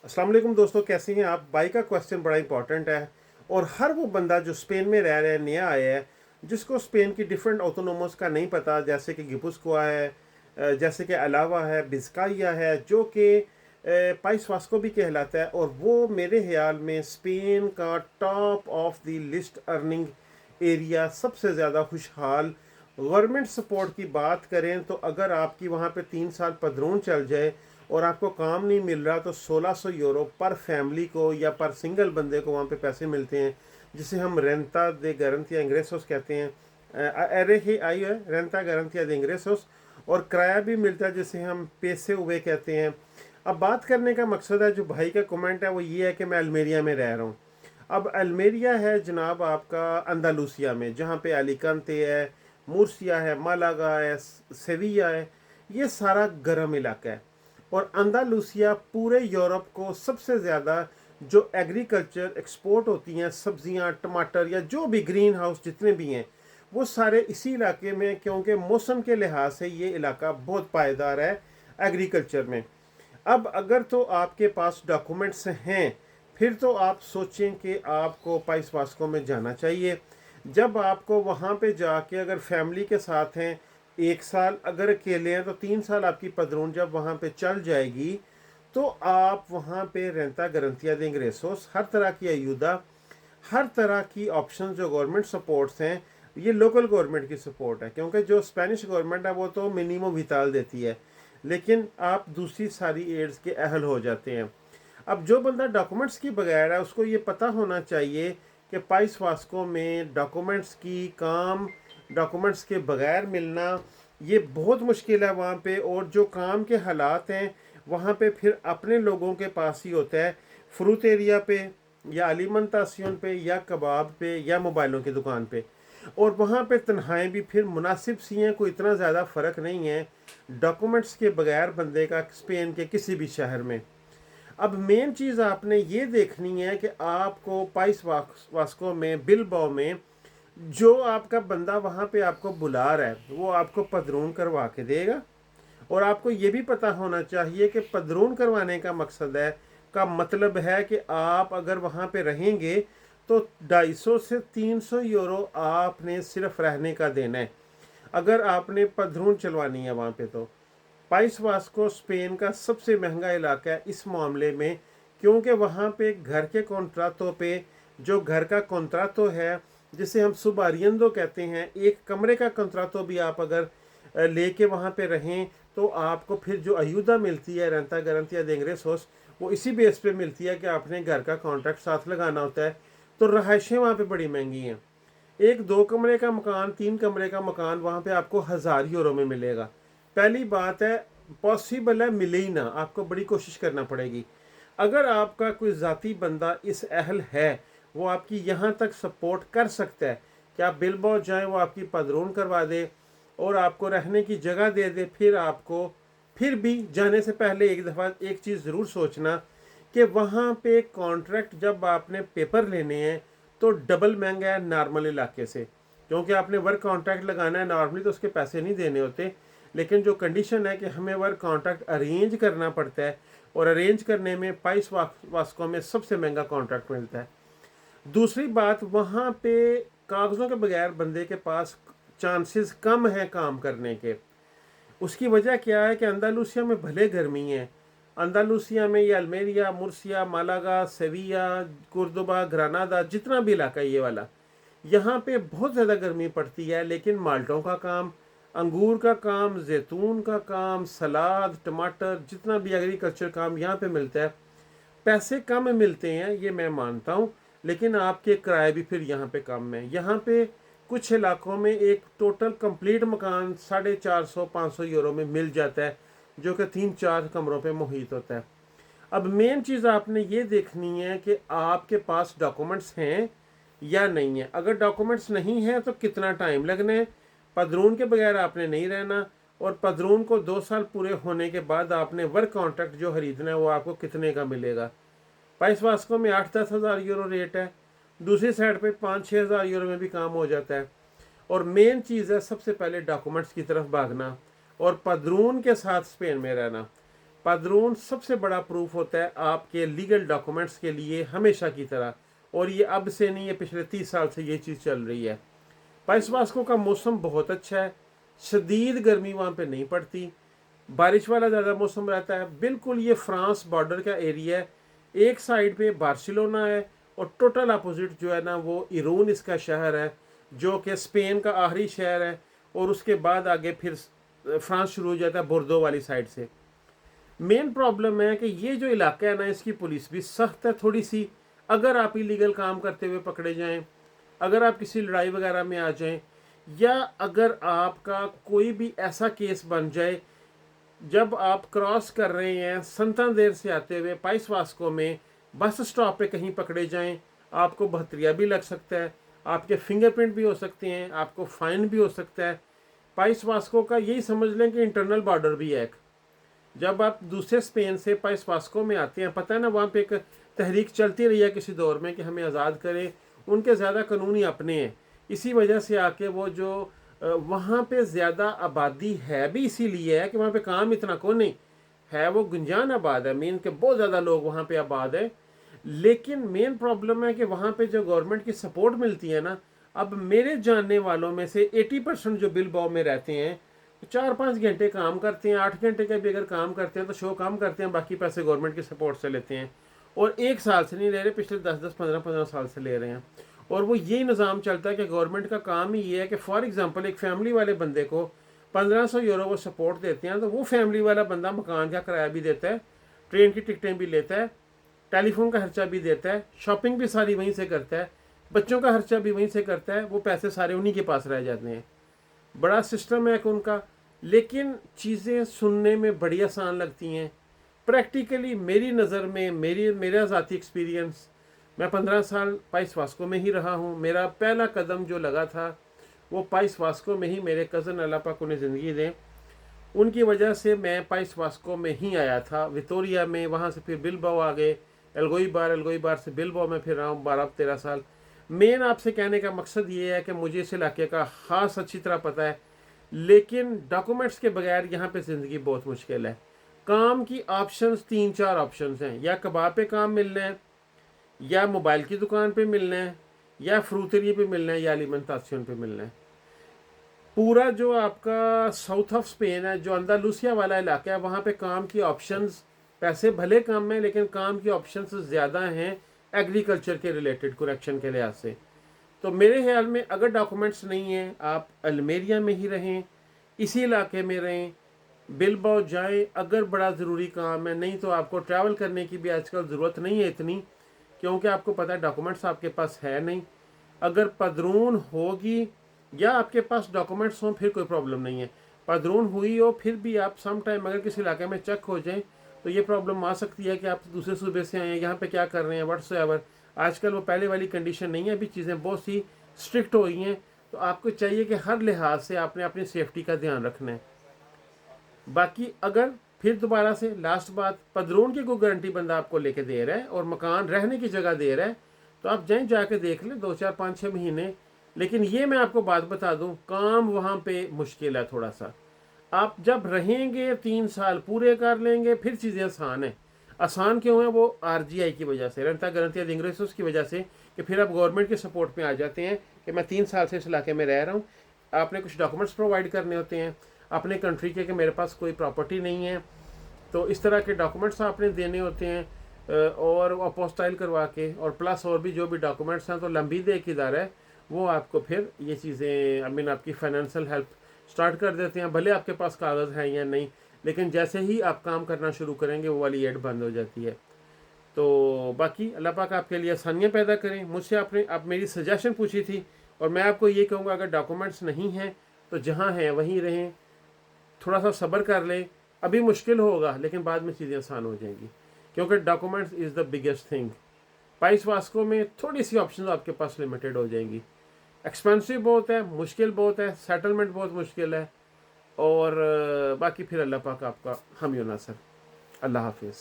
अस्सलाम वालेकुम दोस्तों, कैसे हैं आप। बाई का क्वेश्चन बड़ा इंपॉर्टेंट है और हर वो बंदा जो स्पेन में रह रहा है, नया आया है, जिसको स्पेन की डिफरेंट ऑटोनोमस का नहीं पता, जैसे कि गिपुस्कोआ है, जैसे कि अलावा है, बिस्काया है, जो कि पाइस वास्को भी कहलाता है, और वो मेरे ख्याल में स्पेन का top of the list earning area, सबसे ज़्यादा खुशहाल। गवर्नमेंट सपोर्ट की बात करें तो अगर आपकी वहाँ पे 3 साल पदरून चल जाए और आपको काम नहीं मिल रहा तो 1600 यूरो पर फैमिली को या पर सिंगल बंदे को वहाँ पे पैसे मिलते हैं, जिसे हम रेंटा दे गारंटिया इंग्रेसोस कहते हैं। अरे ही आई है रेंटा गारंटिया दे इंग्रेसोस। और किराया भी मिलता है, जिसे हम पैसे हुए कहते हैं। अब बात करने का मकसद है, जो भाई का कमेंट है वो ये है कि मैं अल्मेरिया में रह रहा हूँ। अब अल्मेरिया है जनाब आपका अंदालूसिया में, जहाँ पे अलीकांते है, मुर्सिया है, मालागा है, सेविया है। ये सारा गर्म इलाका है। और अंदालूसिया पूरे यूरोप को सबसे ज़्यादा जो एग्रीकल्चर एक्सपोर्ट होती हैं, सब्जियां, टमाटर या जो भी ग्रीन हाउस जितने भी हैं, वो सारे इसी इलाके में, क्योंकि मौसम के लिहाज से ये इलाका बहुत पायदार है एग्रीकल्चर में। अब अगर तो आपके पास डॉक्यूमेंट्स हैं, फिर तो आप सोचें कि आपको पाइस वास्को में जाना चाहिए। जब आपको वहाँ पे जाके अगर फैमिली के साथ हैं 1 साल, अगर अकेले हैं तो 3 साल आपकी पदरून जब वहाँ पे चल जाएगी, तो आप वहाँ पे रेंटा गारंटिया दे इंग्रेसोस, हर तरह की अयूदा, हर तरह की ऑप्शन जो गवर्नमेंट सपोर्ट्स हैं, ये लोकल गवर्नमेंट की सपोर्ट है, क्योंकि जो स्पेनिश गवर्नमेंट है वो तो मिनिमम विताल देती है, लेकिन आप दूसरी सारी एड्स के अहल हो जाते हैं। अब जो बंदा डॉक्यूमेंट्स की बगैर है, उसको ये पता होना चाहिए कि पाइस वास्को में डॉक्यूमेंट्स की काम, डॉक्यूमेंट्स के बगैर मिलना ये बहुत मुश्किल है वहाँ पे। और जो काम के हालात हैं वहाँ पे फिर अपने लोगों के पास ही होता है, फ्रूट एरिया पे या अलीमंतासियन पे या कबाब पे या मोबाइलों की दुकान पे। और वहाँ पे तनख्वाहें भी फिर मुनासिब सी हैं, कोई इतना ज़्यादा फ़र्क नहीं है डॉक्यूमेंट्स के बगैर बंदे का स्पेन के किसी भी शहर में। अब मेन चीज़ आपने ये देखनी है कि आपको पाइस वास्को में, बिलबाओ में, जो आपका बंदा वहाँ पे आपको बुला रहा है वो आपको पदरून करवा के देगा। और आपको ये भी पता होना चाहिए कि पदरून करवाने का मकसद है, का मतलब है कि आप अगर वहाँ पे रहेंगे तो 250 से 300 यूरो आपने सिर्फ रहने का देना है, अगर आपने पदरून चलवानी है वहाँ पे। तो पाइस वास्को स्पेन का सबसे महंगा इलाका है इस मामले में, क्योंकि वहाँ पे घर के कॉन्ट्रातों पे, जो घर का कॉन्ट्रातो है जिसे हम सुबारियंदो कहते हैं, एक कमरे का कॉन्ट्रातो भी आप अगर लेके वहाँ पे रहें तो आपको फिर जो अयूदा मिलती है रेंटा गारंटिया दे इंग्रेसोस, वो इसी बेस पे मिलती है कि आपने घर का कॉन्ट्रैक्ट साथ लगाना होता है। तो रहायशें वहाँ पे बड़ी महंगी हैं। एक 2 कमरे का मकान, 3 कमरे का मकान वहाँ पे आपको 1000 यूरो में मिलेगा। पहली बात है, पॉसिबल है मिले ही ना, आपको बड़ी कोशिश करना पड़ेगी। अगर आपका कोई ज़ाती बंदा इस अहल है, वो आपकी यहाँ तक सपोर्ट कर सकता है कि आप बिलबाओ जाएँ, वो आपकी पदरून करवा दे और आपको रहने की जगह दे दे, फिर आपको, फिर भी जाने से पहले एक दफ़ा एक चीज़ ज़रूर सोचना कि वहाँ पे कॉन्ट्रैक्ट जब आपने पेपर लेने हैं तो डबल महंगा है नॉर्मल इलाके से, क्योंकि आपने वर्क कॉन्ट्रैक्ट लगाना है। नॉर्मली तो उसके पैसे नहीं देने होते, लेकिन जो कंडीशन है कि हमें वर्क कॉन्ट्रैक्ट अरेंज करना पड़ता है, और अरेंज करने में पाइस वास्को में सबसे महंगा कॉन्ट्रैक्ट मिलता है। दूसरी बात, वहाँ पे कागज़ों के बगैर बंदे के पास चांसेस कम हैं काम करने के। उसकी वजह क्या है कि अंदालूसिया में भले गर्मी है, अंदालूसिया में ये अल्मेरिया, मुर्सिया, मालागा, सेविया, कुर्दोबा, ग्रानादा, जितना भी इलाका है ये वाला, यहाँ पे बहुत ज़्यादा गर्मी पड़ती है, लेकिन माल्टों का काम, अंगूर का काम, जैतून का काम, सलाद, टमाटर, जितना भी एग्रीकल्चर काम यहाँ पे मिलता है। पैसे कम मिलते हैं ये मैं मानता हूँ, लेकिन आपके किराए भी फिर यहाँ पे कम है। यहाँ पे कुछ इलाकों में एक टोटल कंप्लीट मकान 450-500 यूरो में मिल जाता है, जो कि 3-4 कमरों पे मुहित होता है। अब मेन चीज़ आपने ये देखनी है कि आपके पास डॉक्यूमेंट्स हैं या नहीं है। अगर डॉक्यूमेंट्स नहीं है तो कितना टाइम लगना है। पदरून के बगैर आपने नहीं रहना, और पदरून को 2 साल पूरे होने के बाद आपने वर्क कॉन्ट्रैक्ट जो खरीदना है वो आपको कितने का मिलेगा। पाइस वास्को में 8-10 हज़ार यूरो रेट है, दूसरी साइड पे 5-6 हज़ार यूरो में भी काम हो जाता है। और मेन चीज़ है सबसे पहले डॉक्यूमेंट्स की तरफ भागना और पदरून के साथ स्पेन में रहना। पदरून सबसे बड़ा प्रूफ होता है आपके लीगल डॉक्यूमेंट्स के लिए हमेशा की तरह, और ये अब से नहीं, ये पिछले 30 साल से ये चीज़ चल रही है। पाइस वास्को का मौसम बहुत अच्छा है, शदीद गर्मी वहाँ पे नहीं पड़ती, बारिश वाला ज़्यादा मौसम रहता है। बिल्कुल ये फ्रांस बॉर्डर का एरिया है, एक साइड पे बार्सिलोना है और टोटल अपोजिट जो है ना वो इरून इसका शहर है, जो कि स्पेन का आखिरी शहर है, और उसके बाद आगे फिर फ्रांस शुरू हो जाता है बोर्दो वाली साइड से। मेन प्रॉब्लम है कि ये जो इलाका है ना, इसकी पुलिस भी सख्त है थोड़ी सी। अगर आप इलीगल काम करते हुए पकड़े जाएं, अगर आप किसी लड़ाई वगैरह में आ जाएं, या अगर आपका कोई भी ऐसा केस बन जाए, जब आप क्रॉस कर रहे हैं संतांदेर से आते हुए पाइस वास्को में, बस स्टॉप पे कहीं पकड़े जाएं, आपको 72 भी लग सकता है, आपके फिंगरप्रिंट भी हो सकते हैं, आपको फाइन भी हो सकता है। पाइस वास्को का यही समझ लें कि इंटरनल बॉर्डर भी है एक। जब आप दूसरे स्पेन से पाइस वास्को में आते हैं, पता है ना वहाँ पे एक तहरीक चलती रही है किसी दौर में कि हमें आज़ाद करें, उनके ज़्यादा कानूनी अपने हैं, इसी वजह से आके वो जो वहाँ पे ज़्यादा आबादी है भी इसीलिए है कि वहाँ पे काम इतना को नहीं है, वो गुंजान आबाद है, मीन के बहुत ज़्यादा लोग वहाँ पे आबाद है। लेकिन मेन प्रॉब्लम है कि वहाँ पे जो गवर्नमेंट की सपोर्ट मिलती है ना, अब मेरे जानने वालों में से 80% जो बिलबाओ में रहते हैं 4-5 घंटे काम करते हैं, 8 घंटे का भी अगर काम करते हैं तो शो काम करते हैं, बाकी पैसे गवर्नमेंट की सपोर्ट से लेते हैं, और एक साल से नहीं ले रहे, पिछले 10-10 15-15 साल से ले रहे हैं। और वो यही निज़ाम चलता है कि गवर्नमेंट का काम ही ये है कि फॉर एग्जांपल एक फैमिली वाले बंदे को 1500 यूरो वो सपोर्ट देते हैं, तो वो फैमिली वाला बंदा मकान का किराया भी देता है, ट्रेन की टिकटें भी लेता है, टेलीफोन का खर्चा भी देता है, शॉपिंग भी सारी वहीं से करता है, बच्चों का खर्चा भी वहीं से करता है, वो पैसे सारे उन्हीं के पास रह जाते हैं। बड़ा सिस्टम है कि उनका, लेकिन चीज़ें सुनने में बड़ी आसान लगती हैं। प्रैक्टिकली मेरी नज़र में, मेरा ज़ाती एक्सपीरियंस, मैं 15 साल पाइस वास्को में ही रहा हूँ। मेरा पहला कदम जो लगा था वो पाइस वास्को में ही, मेरे कज़न अल्लाह पाक उन्हें ज़िंदगी दें, उनकी वजह से मैं पाइस वास्को में ही आया था, विक्टोरिया में, वहाँ से फिर बिलबाओ आ गए, एल्गोइबार से बिलबाओ में फिर रहा हूँ 12-13 साल। मेन आपसे कहने का मकसद ये है कि मुझे इस इलाके का ख़ास अच्छी तरह पता है, लेकिन डॉक्यूमेंट्स के बगैर यहाँ पे ज़िंदगी बहुत मुश्किल है। काम की ऑप्शंस 3-4 ऑप्शंस हैं, या कबाब पे काम मिलना है, या मोबाइल की दुकान पे मिलना है, या फ्रूटरी पे मिलना है, या एलिमेंटासियन पे मिलना है। पूरा जो आपका साउथ ऑफ स्पेन है, जो अंदालूसिया वाला इलाका है, वहाँ पे काम की ऑप्शंस, पैसे भले कम में, लेकिन काम की ऑप्शंस ज़्यादा हैं एग्रीकल्चर के रिलेटेड करेक्शन के लिहाज से। तो मेरे ख्याल में अगर डॉक्यूमेंट्स नहीं हैं, आप अल्मेरिया में ही रहें, इसी इलाके में रहें, बिलबाओ जाएं अगर बड़ा ज़रूरी काम है, नहीं तो आपको ट्रैवल करने की भी आजकल ज़रूरत नहीं है इतनी, क्योंकि आपको पता है डॉक्यूमेंट्स आपके पास है नहीं। अगर पदरून होगी या आपके पास डॉक्यूमेंट्स हों फिर कोई प्रॉब्लम नहीं है, पदरून हुई हो फिर भी आप सम टाइम अगर किसी इलाके में चेक हो जाएं तो ये प्रॉब्लम आ सकती है कि आप दूसरे सूबे से आए हैं, यहाँ पे क्या कर रहे हैं, व्हाट्सएवर। आजकल वो पहले वाली कंडीशन नहीं है, अभी चीज़ें बहुत सी स्ट्रिक्ट हो गई हैं, तो आपको चाहिए कि हर लिहाज से आपने अपनी सेफ्टी का ध्यान रखना है। बाकी अगर फिर दोबारा से लास्ट बात, पदरून की कोई गारंटी बंदा आपको लेके दे रहा है और मकान रहने की जगह दे रहा है, तो आप जाएँ जाके देख लें 2-4-5-6 महीने। लेकिन ये मैं आपको बात बता दूं, काम वहाँ पे मुश्किल है थोड़ा सा। आप जब रहेंगे 3 साल पूरे कर लेंगे फिर चीज़ें आसान है। आसान क्यों है? वो आरजीआई की वजह से, रेंटा गारंटी ऑफ इंग्रेसोस की वजह से, कि फिर आप गवर्नमेंट के सपोर्ट में आ जाते हैं कि मैं 3 साल से इस इलाके में रह रहा हूँ। आपने कुछ डॉक्यूमेंट्स प्रोवाइड करने होते हैं अपने कंट्री के कि मेरे पास कोई प्रॉपर्टी नहीं है, तो इस तरह के डॉक्यूमेंट्स आपने देने होते हैं, और अपोस्टाइल करवा के, और प्लस और भी जो भी डॉक्यूमेंट्स हैं। तो लंबी दे की इदारा है, वो आपको फिर ये चीज़ें आपकी फाइनेंशियल हेल्प स्टार्ट कर देते हैं, भले आपके पास कागज़ हैं या नहीं, लेकिन जैसे ही आप काम करना शुरू करेंगे वो वाली एड बंद हो जाती है। तो बाकी अल्लाह पाक आपके लिए आसानियाँ पैदा करें। मुझसे आप मेरी सजेशन पूछी थी, और मैं आपको ये कहूँगा अगर डॉक्यूमेंट्स नहीं हैं तो जहाँ हैं वहीं रहें, थोड़ा सा सब्र कर लें। अभी मुश्किल होगा लेकिन बाद में चीज़ें आसान हो जाएंगी, क्योंकि documents is the biggest thing. Price Vasco में थोड़ी सी ऑप्शन आपके पास लिमिटेड हो जाएंगी, एक्सपेंसिव बहुत है, मुश्किल बहुत है, सेटलमेंट बहुत मुश्किल है, और बाकी फिर अल्लाह पाक आपका हामी नासर। अल्लाह हाफिज़।